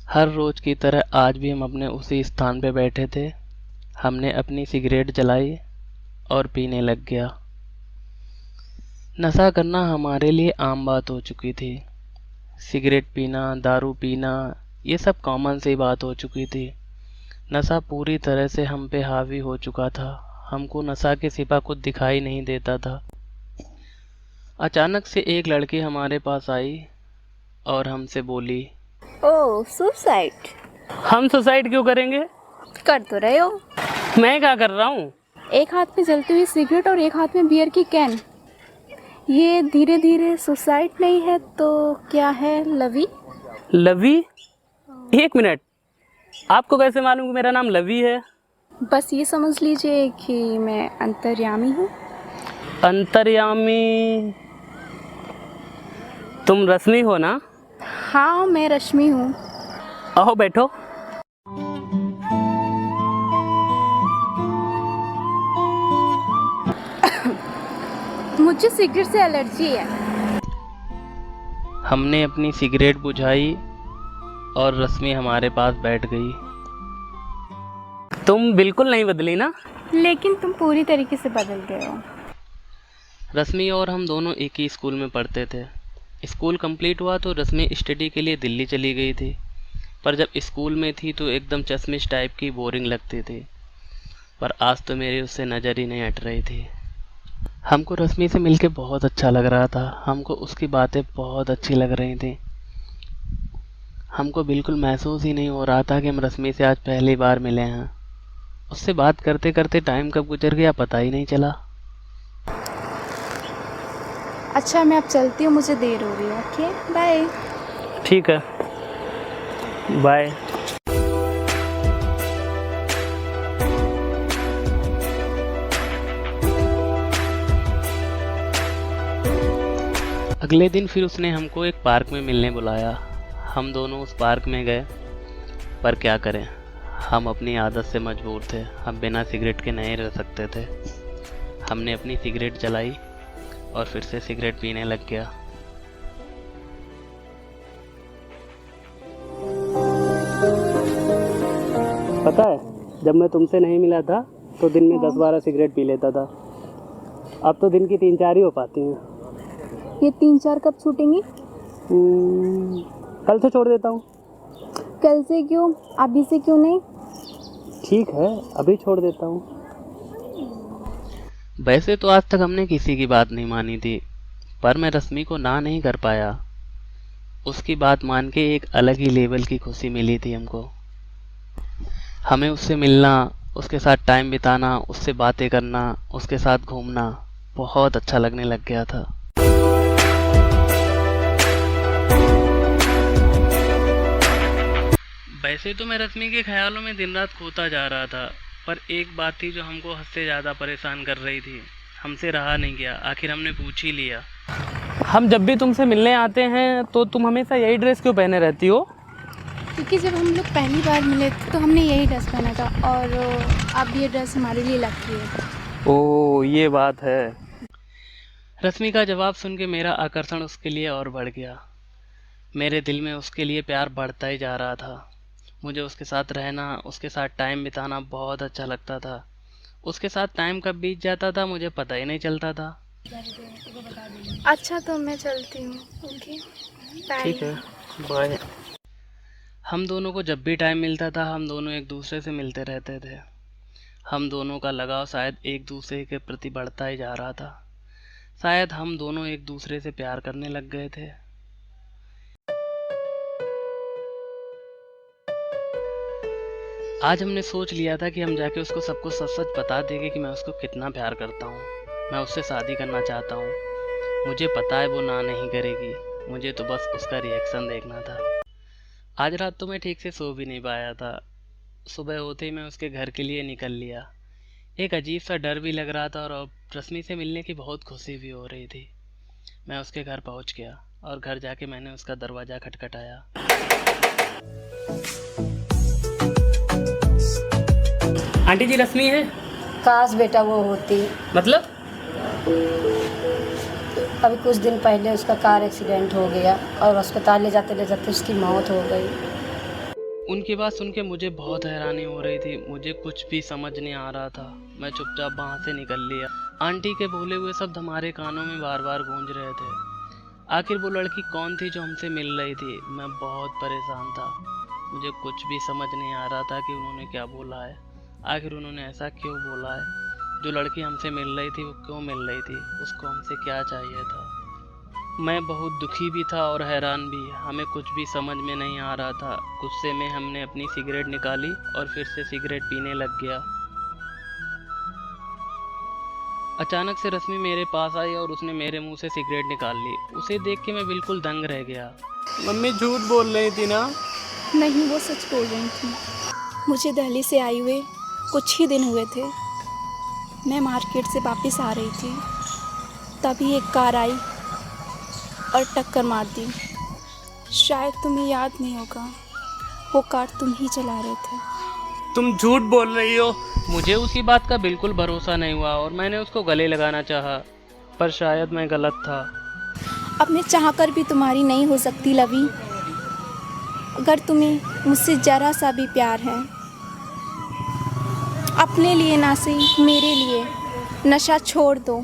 हर रोज़ की तरह आज भी हम अपने उसी स्थान पे बैठे थे। हमने अपनी सिगरेट जलाई और पीने लग गया। नशा करना हमारे लिए आम बात हो चुकी थी। सिगरेट पीना, दारू पीना, ये सब कॉमन सी बात हो चुकी थी। नशा पूरी तरह से हम पे हावी हो चुका था। हमको नशा के सिवा कुछ दिखाई नहीं देता था। अचानक से एक लड़की हमारे पास आई और हमसे बोली, ओह सुसाइड। हम सुसाइड क्यों करेंगे? कर तो रहे हो। मैं क्या कर रहा हूँ? एक हाथ में जलती हुई सिगरेट और एक हाथ में बियर की कैन। ये धीरे धीरे सुसाइड नहीं है तो क्या है लवी? लवी? एक मिनट, आपको कैसे मालूम कि मेरा नाम लवी है? बस ये समझ लीजिए कि मैं अंतर्यामी हूँ। अंतर्यामी? तुम रश्मि हो ना? हाँ मैं रश्मि हूँ। आओ बैठो। मुझे सिगरेट से एलर्जी है। हमने अपनी सिगरेट बुझाई और रश्मि हमारे पास बैठ गई। तुम बिल्कुल नहीं बदली ना? लेकिन तुम पूरी तरीके से बदल गए हो। रश्मि और हम दोनों एक ही स्कूल में पढ़ते थे। स्कूल कंप्लीट हुआ तो रश्मि स्टडी के लिए दिल्ली चली गई थी। पर जब स्कूल में थी तो एकदम चश्मिश टाइप की बोरिंग लगती थी। पर आज तो मेरी उससे नज़र ही नहीं हट रही थी। हमको रश्मि से मिलके बहुत अच्छा लग रहा था। हमको उसकी बातें बहुत अच्छी लग रही थी। हमको बिल्कुल महसूस ही नहीं हो रहा था कि हम रश्मि से आज पहली बार मिले हैं। उससे बात करते करते टाइम कब गुजर गया पता ही नहीं चला। अच्छा मैं अब चलती हूँ, मुझे देर हो रही है। Okay bye. ठीक है, बाय। अगले दिन फिर उसने हमको एक पार्क में मिलने बुलाया। हम दोनों उस पार्क में गए। पर क्या करें, हम अपनी आदत से मजबूर थे। हम बिना सिगरेट के नहीं रह सकते थे। हमने अपनी सिगरेट जलाई और फिर से सिगरेट पीने लग गया। पता है, जब मैं तुमसे नहीं मिला था तो दिन में 10-12 सिगरेट पी लेता था। अब तो दिन की 3-4 ही हो पाती हैं। ये 3-4 कब छूटेंगी? कल से छोड़ देता हूँ। कल से क्यों, अभी से क्यों नहीं? ठीक है, अभी छोड़ देता हूँ। वैसे तो आज तक हमने किसी की बात नहीं मानी थी, पर मैं रश्मि को ना नहीं कर पाया। उसकी बात मान के एक अलग ही लेवल की खुशी मिली थी हमको। हमें उससे मिलना, उसके साथ टाइम बिताना, उससे बातें करना, उसके साथ घूमना बहुत अच्छा लगने लग गया था। वैसे तो मैं रश्मि के ख्यालों में दिन रात खोता जा रहा था, पर एक बात थी जो हमको हद से ज़्यादा परेशान कर रही थी। हमसे रहा नहीं गया, आखिर हमने पूछ ही लिया। हम जब भी तुमसे मिलने आते हैं तो तुम हमेशा यही ड्रेस क्यों पहने रहती हो? क्योंकि जब हम लोग पहली बार मिले थे तो हमने यही ड्रेस पहना था और अब ये ड्रेस हमारे लिए लगती है। ओह, ये बात है। रश्मि का जवाब सुन के मेरा आकर्षण उसके लिए और बढ़ गया। मेरे दिल में उसके लिए प्यार बढ़ता ही जा रहा था। मुझे उसके साथ रहना, उसके साथ टाइम बिताना बहुत अच्छा लगता था। उसके साथ टाइम कब बीत जाता था मुझे पता ही नहीं चलता था। अच्छा तो मैं चलती हूँ। Okay bye. ठीक है, बाय। हम दोनों को जब भी टाइम मिलता था हम दोनों एक दूसरे से मिलते रहते थे। हम दोनों का लगाव शायद एक दूसरे के प्रति बढ़ता ही जा रहा था। शायद हम दोनों एक दूसरे से प्यार करने लग गए थे। आज हमने सोच लिया था कि हम जाके उसको सब कुछ सच सच बता देंगे कि मैं उसको कितना प्यार करता हूँ। मैं उससे शादी करना चाहता हूँ। मुझे पता है वो ना नहीं करेगी। मुझे तो बस उसका रिएक्शन देखना था। आज रात तो मैं ठीक से सो भी नहीं पाया था। सुबह होते ही मैं उसके घर के लिए निकल लिया। एक अजीब सा डर भी लग रहा था और अब रश्मि से मिलने की बहुत खुशी भी हो रही थी। मैं उसके घर पहुंच गया और घर जाके मैंने उसका दरवाज़ा खटखटाया। आंटी जी, रश्मि है? काश बेटा वो होती। मतलब? अभी कुछ दिन पहले उसका कार एक्सीडेंट हो गया और अस्पताल ले जाते उसकी मौत हो गई। उनकी बात सुन के मुझे बहुत हैरानी हो रही थी। मुझे कुछ भी समझ नहीं आ रहा था। मैं चुपचाप वहाँ से निकल लिया। आंटी के बोले हुए शब्द हमारे कानों में बार बार गूंज रहे थे। आखिर वो लड़की कौन थी जो हमसे मिल रही थी? मैं बहुत परेशान था। मुझे कुछ भी समझ नहीं आ रहा था कि उन्होंने क्या बोला है। आखिर उन्होंने ऐसा क्यों बोला है? जो लड़की हमसे मिल रही थी वो क्यों मिल रही थी? उसको हमसे क्या चाहिए था? मैं बहुत दुखी भी था और हैरान भी। हमें कुछ भी समझ में नहीं आ रहा था। गुस्से में हमने अपनी सिगरेट निकाली और फिर से सिगरेट पीने लग गया। अचानक से रश्मि मेरे पास आई और उसने मेरे मुंह से सिगरेट निकाल ली। उसे देख के मैं बिल्कुल दंग रह गया। मम्मी झूठ बोल रही थी ना? नहीं, वो सच बोल रही थी। मुझे दिल्ली से आए हुए कुछ ही दिन हुए थे। मैं मार्केट से वापस आ रही थी, तभी एक कार आई और टक्कर मार दी। शायद तुम्हें याद नहीं होगा, वो कार तुम ही चला रहे थे। तुम झूठ बोल रही हो। मुझे उसी बात का बिल्कुल भरोसा नहीं हुआ और मैंने उसको गले लगाना चाहा, पर शायद मैं गलत था। अब मैं चाहकर भी तुम्हारी नहीं हो सकती लवी। अगर तुम्हें मुझसे ज़रा सा भी प्यार है, अपने लिए ना सही मेरे लिए नशा छोड़ दो,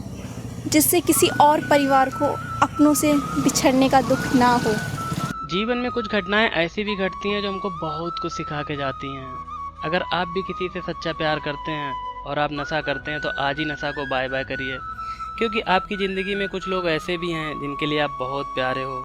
जिससे किसी और परिवार को अपनों से बिछड़ने का दुख ना हो। जीवन में कुछ घटनाएं ऐसी भी घटती हैं जो हमको बहुत कुछ सिखा के जाती हैं। अगर आप भी किसी से सच्चा प्यार करते हैं और आप नशा करते हैं तो आज ही नशा को बाय बाय करिए, क्योंकि आपकी ज़िंदगी में कुछ लोग ऐसे भी हैं जिनके लिए आप बहुत प्यारे हो।